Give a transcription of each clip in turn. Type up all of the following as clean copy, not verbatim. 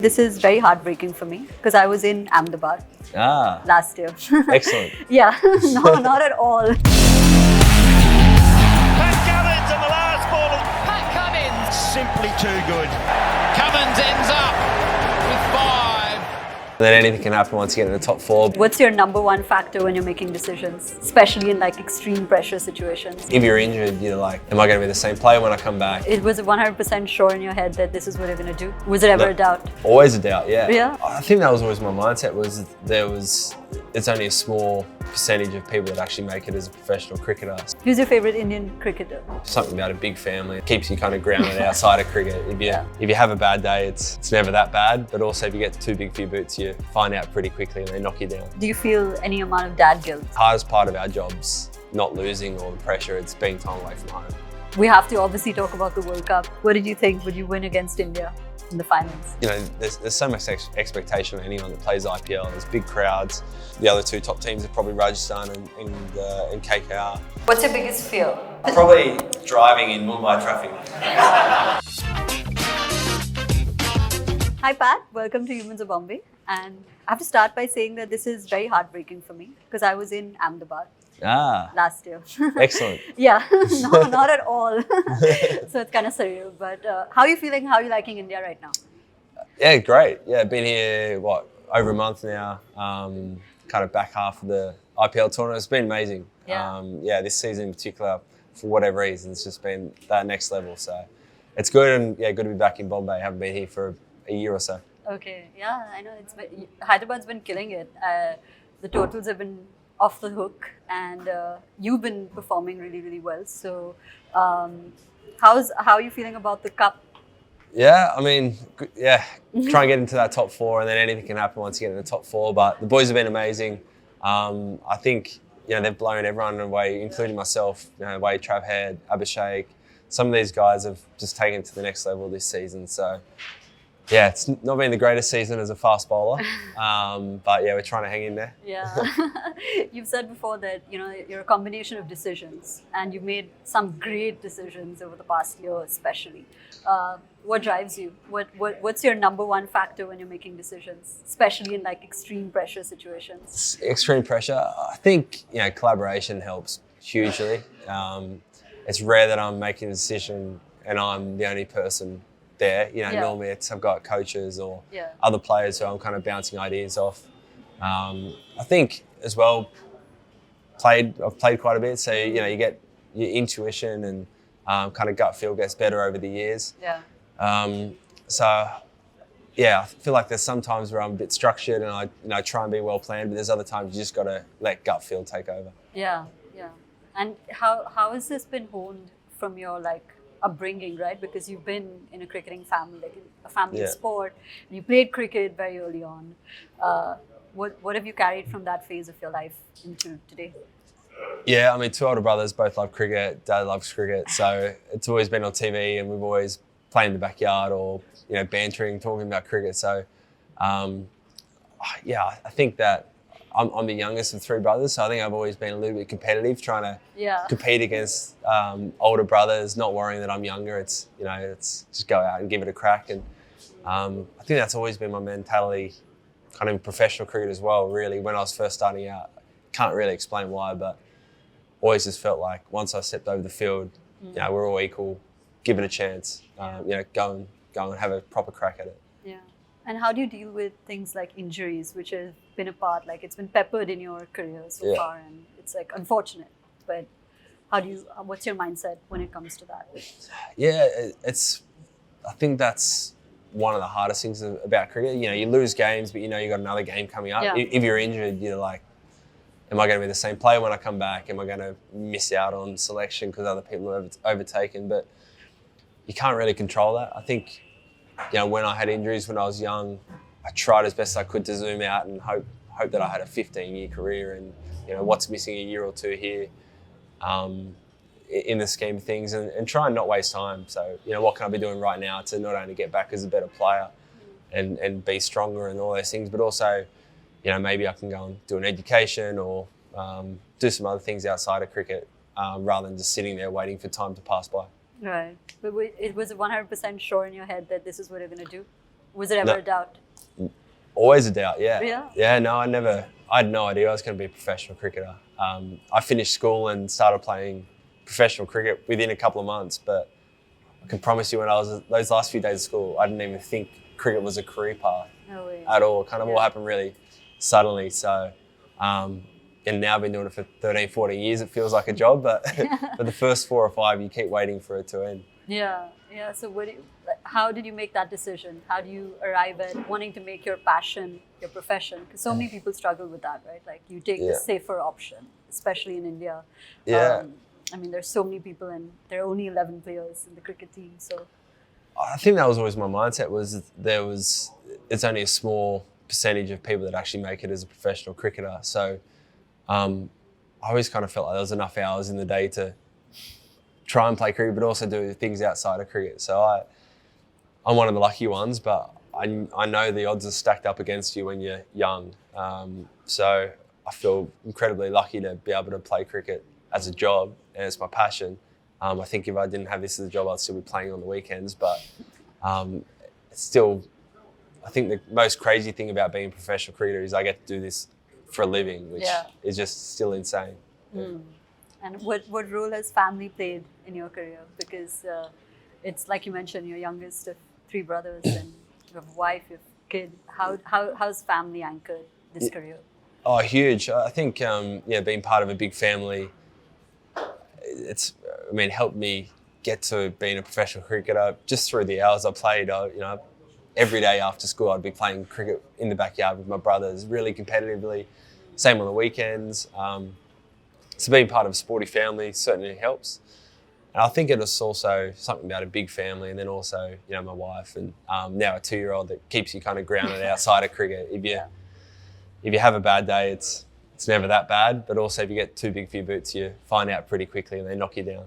This is very heartbreaking for me because I was in Ahmedabad last year. Excellent. Yeah, no, not at all. Pat Cummins on the last ball. Pat Cummins, Simply too good. Cummins ends up with 5. And then anything can happen once you get in the top four. What's your number one factor when you're making decisions, especially in like extreme pressure situations? If you're injured, you're like, am I going to be the same player when I come back? It was 100% sure in your head that this is what you're going to do? Was it ever a doubt? Always a doubt, yeah. Yeah? I think that was always my mindset, it's only a small percentage of people that actually make it as a professional cricketer. Who's your favorite Indian cricketer? Something about a big family keeps you kind of grounded outside of cricket. If you have a bad day, it's never that bad, but also if you get too big for your boots, you find out pretty quickly and they knock you down. Do you feel any amount of dad guilt? Hardest part of our job's not losing or the pressure, it's being time away from home. We have to obviously talk about the World Cup. What did you think? Would you win against India in the finals? You know, there's so much expectation on anyone that plays IPL. There's big crowds. The other two top teams are probably Rajasthan and KKR. What's your biggest fear? Probably driving in Mumbai traffic. Hi Pat, welcome to Humans of Bombay. And I have to start by saying that this is very heartbreaking for me because I was in Ahmedabad last year. Excellent. Yeah, no, not at all. So it's kind of surreal. But how are you feeling? How are you liking India right now? Yeah, great. Yeah, been here, over a month now. Kind of back half of the IPL tournament. It's been amazing. Yeah. This season in particular, for whatever reason, it's just been that next level. So it's good, and yeah, good to be back in Bombay. I haven't been here for a year or so. Okay, yeah, I know. Hyderabad's been killing it. The totals have been off the hook, and you've been performing really, really well. So, how are you feeling about the cup? Yeah, I mean, try and get into that top four, and then anything can happen once you get in the top four. But the boys have been amazing. I think they've blown everyone away, including myself. Wade, Trav Head, Abhishek. Some of these guys have just taken it to the next level this season. So. Yeah, it's not been the greatest season as a fast bowler, but yeah, we're trying to hang in there. Yeah, you've said before that you're a combination of decisions, and you've made some great decisions over the past year, especially. What drives you? What's your number one factor when you're making decisions, especially in like extreme pressure situations? Extreme pressure, I think collaboration helps hugely. It's rare that I'm making a decision and I'm the only person there. Normally I've got coaches or other players who I'm kind of bouncing ideas off. I think as well, I've played quite a bit, so you get your intuition and kind of gut feel gets better over the years. I feel like there's some times where I'm a bit structured and I try and be well planned, but there's other times you just got to let gut feel take over. Yeah. And how has this been honed from your upbringing, right? Because you've been in a cricketing family, a family of sport, and you played cricket very early on. What have you carried from that phase of your life into today? Yeah, I mean, two older brothers both love cricket. Dad loves cricket, so it's always been on TV, and we've always played in the backyard or bantering, talking about cricket. So, I think that I'm the youngest of three brothers, so I think I've always been a little bit competitive, trying to compete against older brothers, not worrying that I'm younger. It's just go out and give it a crack. And I think that's always been my mentality, kind of in professional cricket as well, really. When I was first starting out, can't really explain why, but always just felt like once I stepped over the field, we're all equal, give it a chance, go and have a proper crack at it. Yeah. And how do you deal with things like injuries, which have been a part, it's been peppered in your career so far, and it's unfortunate, but what's your mindset when it comes to that? Yeah, I think that's one of the hardest things about cricket. You lose games, but you got another game coming up. Yeah. If you're injured, you're like, am I going to be the same player when I come back? Am I going to miss out on selection because other people have overtaken? But you can't really control that. I think, when I had injuries when I was young, I tried as best I could to zoom out and hope that I had a 15-year career, and what's missing a year or two here in the scheme of things, and try and not waste time. So what can I be doing right now to not only get back as a better player and be stronger and all those things, but also maybe I can go and do an education or do some other things outside of cricket rather than just sitting there waiting for time to pass by. Right. But it was 100% sure in your head that this is what you're going to do? Was it ever No. a doubt? Always a doubt, yeah. Yeah? Yeah, no, I had no idea I was going to be a professional cricketer. I finished school and started playing professional cricket within a couple of months, but I can promise you when I was, those last few days of school, I didn't even think cricket was a career path No way. at all. Kind of all Yeah. happened really suddenly. So, and now I've been doing it for 13, 14 years. It feels like a job, but for the first 4 or 5, you keep waiting for it to end. Yeah, yeah. So how did you make that decision? How do you arrive at wanting to make your passion your profession? Because so many people struggle with that, right? Like you take the Yeah. safer option, especially in India. Yeah. I mean, there's so many people and there are only 11 players in the cricket team. So I think that was always my mindset it's only a small percentage of people that actually make it as a professional cricketer. So I always kind of felt like there was enough hours in the day to try and play cricket, but also do things outside of cricket. So I'm one of the lucky ones, but I know the odds are stacked up against you when you're young. So I feel incredibly lucky to be able to play cricket as a job, and it's my passion. I think if I didn't have this as a job, I'd still be playing on the weekends, but it's still, I think the most crazy thing about being a professional cricketer is I get to do this for a living, which Yeah. is just still insane. And what role has family played in your career? Because it's like you mentioned, you're youngest of 3 brothers and you have a wife, you have a kid. How's family anchored this career? Oh, huge. I think, being part of a big family, helped me get to being a professional cricketer just through the hours I played. Every day after school, I'd be playing cricket in the backyard with my brothers, really competitively. Same on the weekends. So being part of a sporty family certainly helps. And I think it was also something about a big family, and then also, my wife and now a 2-year-old that keeps you kind of grounded outside of cricket. If you have a bad day, it's never that bad. But also, if you get too big for your boots, you find out pretty quickly and they knock you down.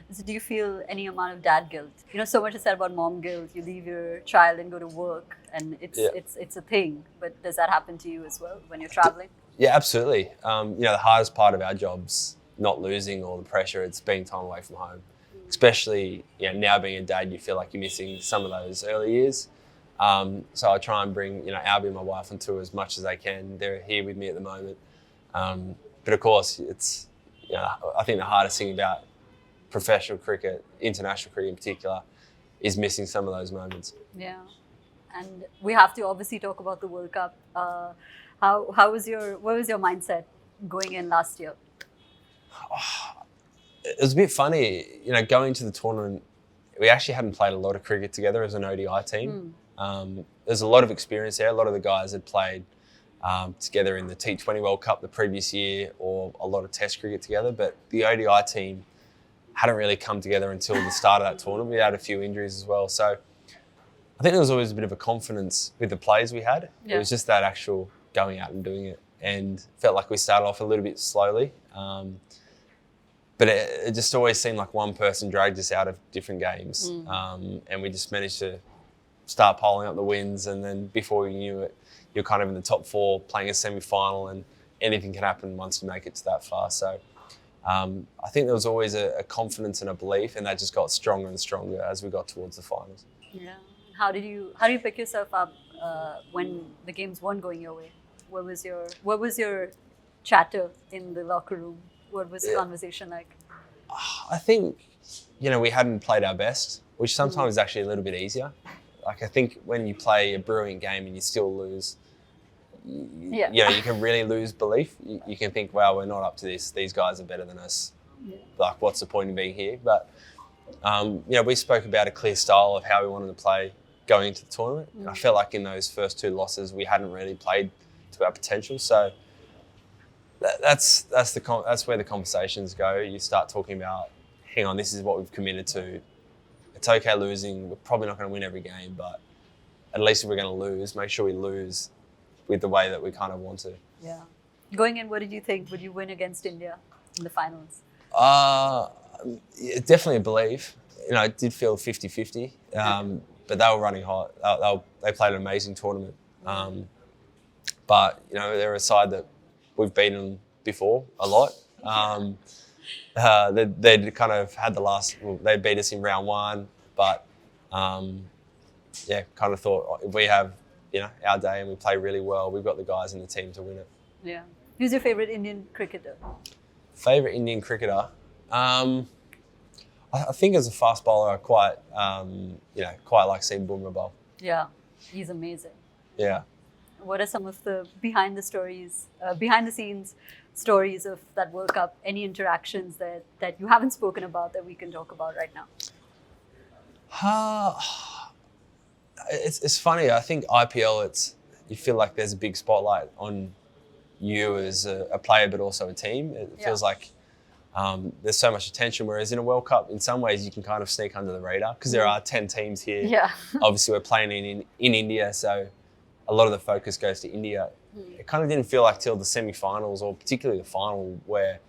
So do you feel any amount of dad guilt? So much is said about mom guilt. You leave your child and go to work, and it's a thing. But does that happen to you as well when you're traveling? Yeah, absolutely. The hardest part of our job's not losing all the pressure. It's being time away from home. Especially, now being a dad, you feel like you're missing some of those early years. So I try and bring, Albie and my wife on tour as much as they can. They're here with me at the moment. But of course, it's, I think the hardest thing about professional cricket, international cricket in particular, is missing some of those moments. Yeah. And we have to obviously talk about the World Cup. What was your mindset going in last year? It was a bit funny, going to the tournament, we actually hadn't played a lot of cricket together as an ODI team. There's a lot of experience there. A lot of the guys had played together in the T20 World Cup the previous year, or a lot of Test cricket together, but the ODI team hadn't really come together until the start of that tournament. We had a few injuries as well. So I think there was always a bit of a confidence with the players we had. Yeah. It was just that actual going out and doing it, and felt like we started off a little bit slowly. But it just always seemed like one person dragged us out of different games. And we just managed to start piling up the wins, and then before you knew it, you're kind of in the top 4 playing a semi-final, and anything can happen once you make it to that far. So I think there was always a confidence and a belief, and that just got stronger and stronger as we got towards the finals. Yeah. How do you pick yourself up when the games weren't going your way? What was your chatter in the locker room? What was the conversation like? I think, we hadn't played our best, which sometimes is actually a little bit easier. Like, I think when you play a brilliant game and you still lose, you can really lose belief. You can think, wow, we're not up to this. These guys are better than us. Yeah. Like, what's the point of being here? But, we spoke about a clear style of how we wanted to play going into the tournament. And I felt like in those first 2 losses, we hadn't really played to our potential. So that's where the conversations go. You start talking about, hang on, this is what we've committed to. It's okay losing. We're probably not going to win every game, but at least if we're going to lose, make sure we lose with the way that we kind of want to. Yeah. Going in, what did you think? Would you win against India in the finals? Definitely a belief. It did feel 50-50, but they were running hot. They played an amazing tournament. But, they're a side that we've beaten before a lot. They'd kind of had they beat us in round 1, but yeah, kind of thought if we have, our day and we play really well, we've got the guys in the team to win it. Yeah. Who's your favorite Indian cricketer? Favorite Indian cricketer? I think as a fast bowler, I quite like seeing Bumrah bowl. Yeah, he's amazing. Yeah. What are some of the behind the scenes stories of that World Cup? Any interactions that you haven't spoken about that we can talk about right now? It's funny. I think IPL, you feel like there's a big spotlight on you as a player, but also a team. It feels like there's so much attention, whereas in a World Cup, in some ways, you can kind of sneak under the radar because there are 10 teams here. Yeah. Obviously, we're playing in India, so a lot of the focus goes to India. It kind of didn't feel like till the semi-finals, or particularly the final, where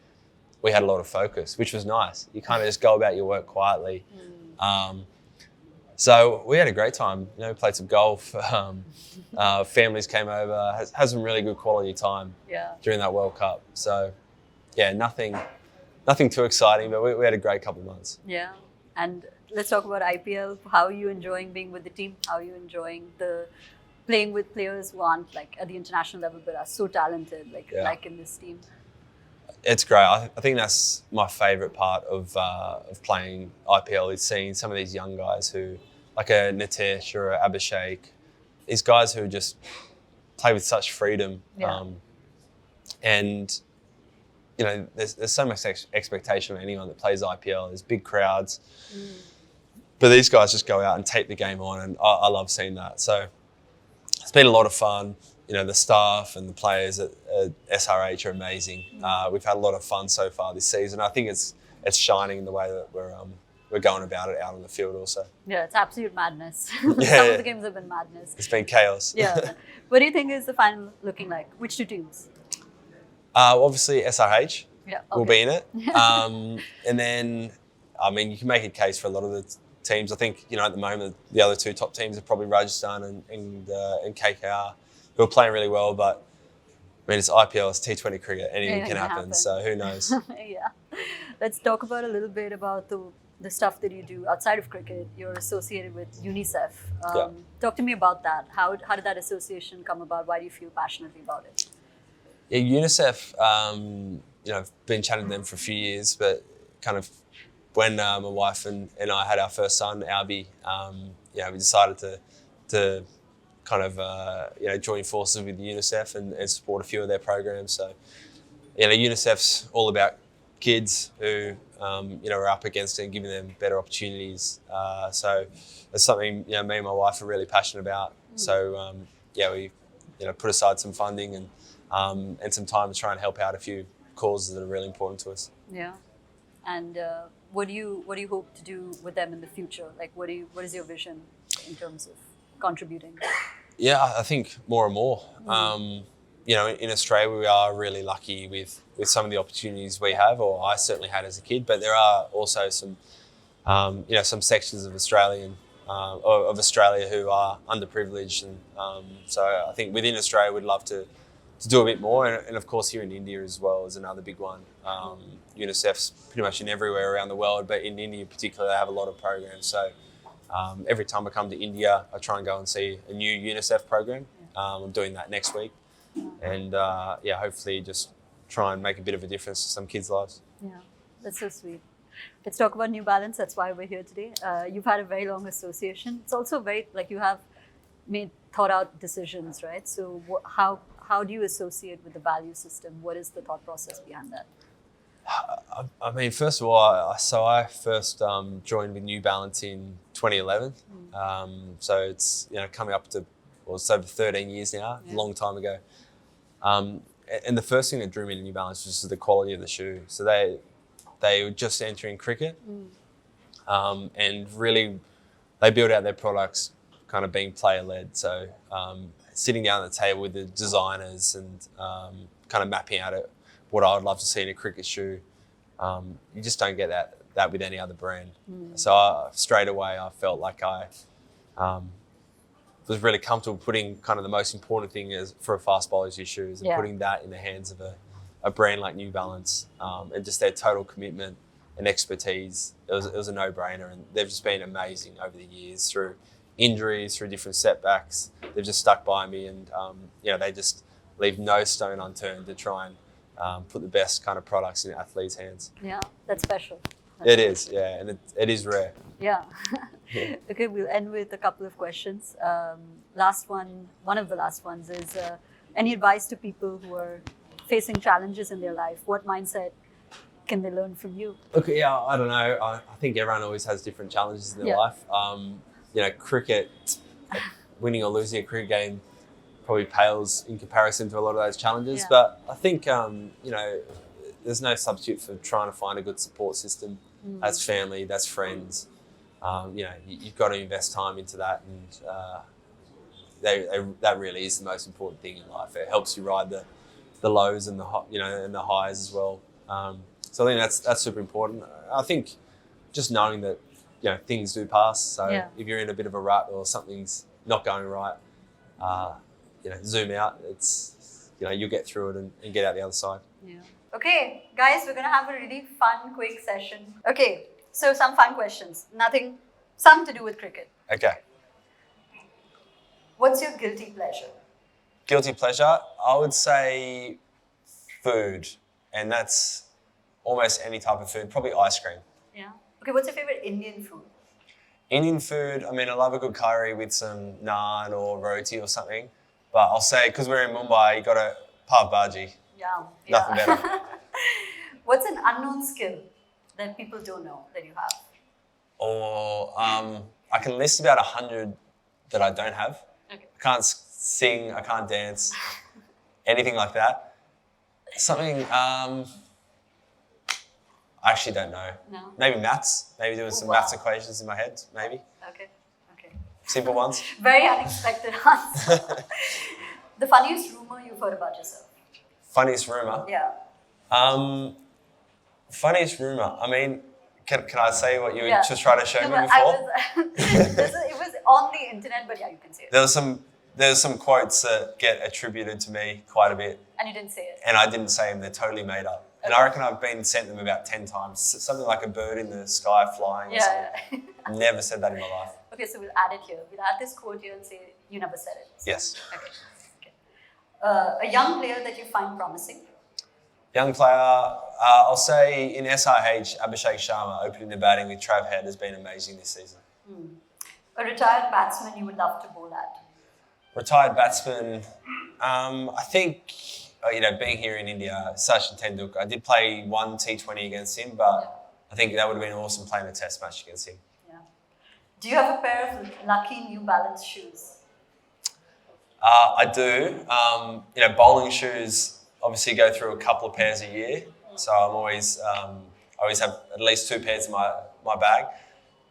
we had a lot of focus, which was nice. You kind of just go about your work quietly. So we had a great time. We played some golf. Families came over. Had some really good quality time during that World Cup. So, yeah, nothing too exciting, but we had a great couple of months. Yeah, and let's talk about IPL. How are you enjoying being with the team? How are you enjoying playing with players who aren't like at the international level but are so talented, like in this team? It's great. I think that's my favourite part of playing IPL is seeing some of these young guys who, like a Nitesh or a Abhishek, these guys who just play with such freedom. And, there's so much expectation of anyone that plays IPL. There's big crowds. But these guys just go out and take the game on, and I love seeing that. So it's been a lot of fun. The staff and the players at SRH are amazing. We've had a lot of fun so far this season. I think it's shining in the way that we're going about it out on the field also. Yeah, it's absolute madness. Some of the games have been madness. It's been chaos. Yeah. What do you think is the final looking like? Which two teams? Obviously SRH will be in it. And then, you can make a case for a lot of the teams. I think, at the moment, the other two top teams are probably Rajasthan and KKR, who are playing really well, but it's IPL, it's T20 cricket, anything can happen, so who knows? Yeah. Let's talk about a little bit about the stuff that you do outside of cricket. You're associated with UNICEF. Talk to me about that. How did that association come about? Why do you feel passionately about it? Yeah, UNICEF, I've been chatting to them for a few years, but kind of when my wife and I had our first son, Albie, we decided to kind of join forces with UNICEF and support a few of their programs. So, UNICEF's all about kids who are up against it and giving them better opportunities. So it's something me and my wife are really passionate about. So we put aside some funding and some time to try and help out a few causes that are really important to us. Yeah, and what do you hope to do with them in the future? Like, what is your vision in terms of contributing? Yeah, I think more and more. In Australia, we are really lucky with some of the opportunities we have, or I certainly had as a kid. But there are also some, some sections of Australia who are underprivileged, and so I think within Australia, we'd love to do a bit more. And of course, here in India as well is another big one. UNICEF's pretty much in everywhere around the world, but in India in particular, they have a lot of programs. So every time I come to India, I try and go and see a new UNICEF program. I'm doing that next week. And hopefully just try and make a bit of a difference to some kids' lives. Yeah, that's so sweet. Let's talk about New Balance. That's why we're here today. You've had a very long association. It's also you have made thought out decisions, right? So how do you associate with the value system? What is the thought process behind that? First of all, I first joined with New Balance in 2011. So it's coming up to, it's over 13 years now, a long time ago. And the first thing that drew me to New Balance was just the quality of the shoe. So they were just entering cricket, and really they built out their products kind of being player-led. So sitting down at the table with the designers and kind of mapping out what I would love to see in a cricket shoe. You just don't get that with any other brand. So straight away I felt like I was really comfortable putting kind of the most important thing for a fast bowler's shoes and putting that in the hands of a brand like New Balance, and just their total commitment and expertise. It was a no-brainer, and they've just been amazing over the years through injuries, through different setbacks, they've just stuck by me, and they just leave no stone unturned to try and put the best kind of products in athletes' hands. Yeah, that's special. It is, yeah, and it is rare. Yeah. Okay, we'll end with a couple of questions. Last one of the last ones is any advice to people who are facing challenges in their life? What mindset can they learn from you? Look, yeah, I don't know. I think everyone always has different challenges in their life. Cricket, winning or losing a cricket game probably pales in comparison to a lot of those challenges. Yeah. But I think, there's no substitute for trying to find a good support system. That's family, that's friends. You've got to invest time into that, and that really is the most important thing in life. It helps you ride the lows and the highs as well. So I think that's super important. I think just knowing that things do pass. So if you're in a bit of a rut or something's not going right, zoom out. It's you'll get through it and get out the other side. Yeah. Okay, guys, we're gonna have a really fun, quick session. Okay, so some fun questions. Some to do with cricket. Okay. What's your guilty pleasure? Guilty pleasure, I would say food, and that's almost any type of food. Probably ice cream. Yeah. Okay, what's your favorite Indian food? Indian food, I mean, I love a good curry with some naan or roti or something. But I'll say, because we're in Mumbai, you got a pav bhaji. Yeah. Nothing better. What's an unknown skill that people don't know that you have? Or I can list about 100 that I don't have. Okay. I can't sing, I can't dance, anything like that. Something, I actually don't know. No? Maybe maths, maybe doing some maths equations in my head, maybe. Okay. Simple ones. Very unexpected answer. The funniest rumor you've heard about yourself? Funniest rumour? Yeah. Funniest rumour. I mean, can I say what you were just trying to show me but before? It was on the internet, but yeah, you can say it. There were some quotes that get attributed to me quite a bit. And you didn't say it. And I didn't say them. They're totally made up. And I reckon I've been sent them about 10 times. Something like a bird in the sky flying or something. Yeah. Never said that in my life. Okay, so we'll add it here. We'll add this quote here and say you never said it. Yes. Okay. A young player that you find promising? Young player, I'll say in SRH, Abhishek Sharma opening the batting with Trav Head has been amazing this season. A retired batsman you would love to bowl at? Retired batsman, I think, being here in India, Sachin Tendulkar, I did play one T20 against him, but I think that would have been awesome playing a test match against him. Yeah. Do you have a pair of lucky New Balance shoes? I do. Bowling shoes obviously go through a couple of pairs a year, so I always have at least 2 pairs in my bag.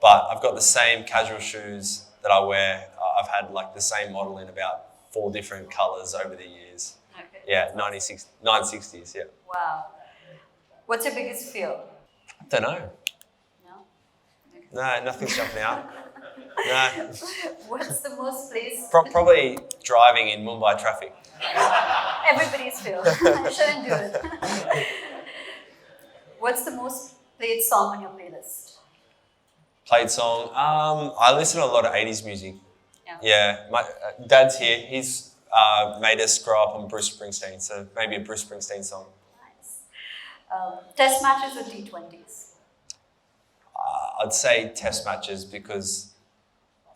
But I've got the same casual shoes that I wear. I've had like the same model in about 4 different colours over the years. Okay. Yeah, 960s. Yeah. Wow. What's your biggest fear? I don't know. No? Okay. No, nothing's jumping out. No. What's the most place? Probably driving in Mumbai traffic. Everybody's fear. I shouldn't do it. What's the most played song on your playlist? Played song. I listen to a lot of 80s music. Yeah. Yeah, my dad's here. He's made us grow up on Bruce Springsteen, so maybe a Bruce Springsteen song. Nice. Test matches or T20s? I'd say test matches because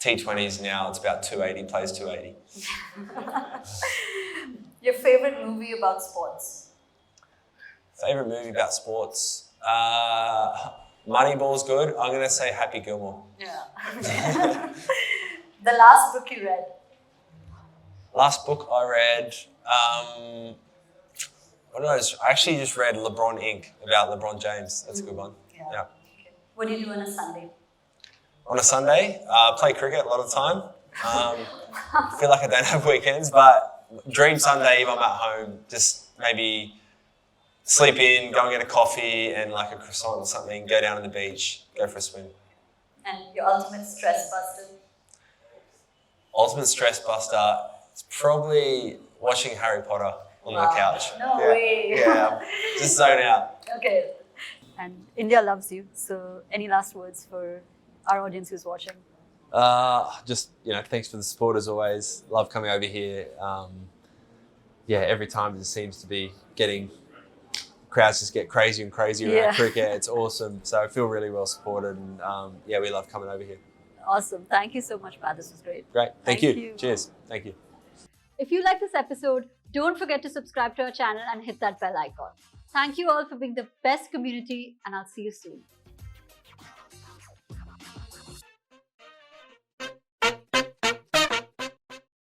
T20s now it's about 280 plays 280. Your favorite movie about sports? Favorite movie about sports? Moneyball's good. I'm going to say Happy Gilmore. Yeah. The last book you read? Last book I read, what did I actually just read LeBron Inc. about LeBron James. That's a good one. Yeah. Yeah. Okay. What do you do on a Sunday? On a Sunday, play cricket a lot of the time. Feel like I don't have weekends, but dream Sunday if I'm at home, just maybe sleep in, go and get a coffee and like a croissant or something, go down to the beach, go for a swim. And your ultimate stress buster? Ultimate stress buster, it's probably watching Harry Potter on the couch. No way. Yeah, just zone out. Okay. And India loves you. So any last words for our audience who's watching? Just, thanks for the support as always. Love coming over here. Every time it seems to be crowds just get crazier and crazier around cricket. It's awesome. So I feel really well supported, and we love coming over here. Awesome. Thank you so much, Pat. This was great. Great. Thank you. Cheers. Thank you. If you like this episode, don't forget to subscribe to our channel and hit that bell icon. Thank you all for being the best community, and I'll see you soon.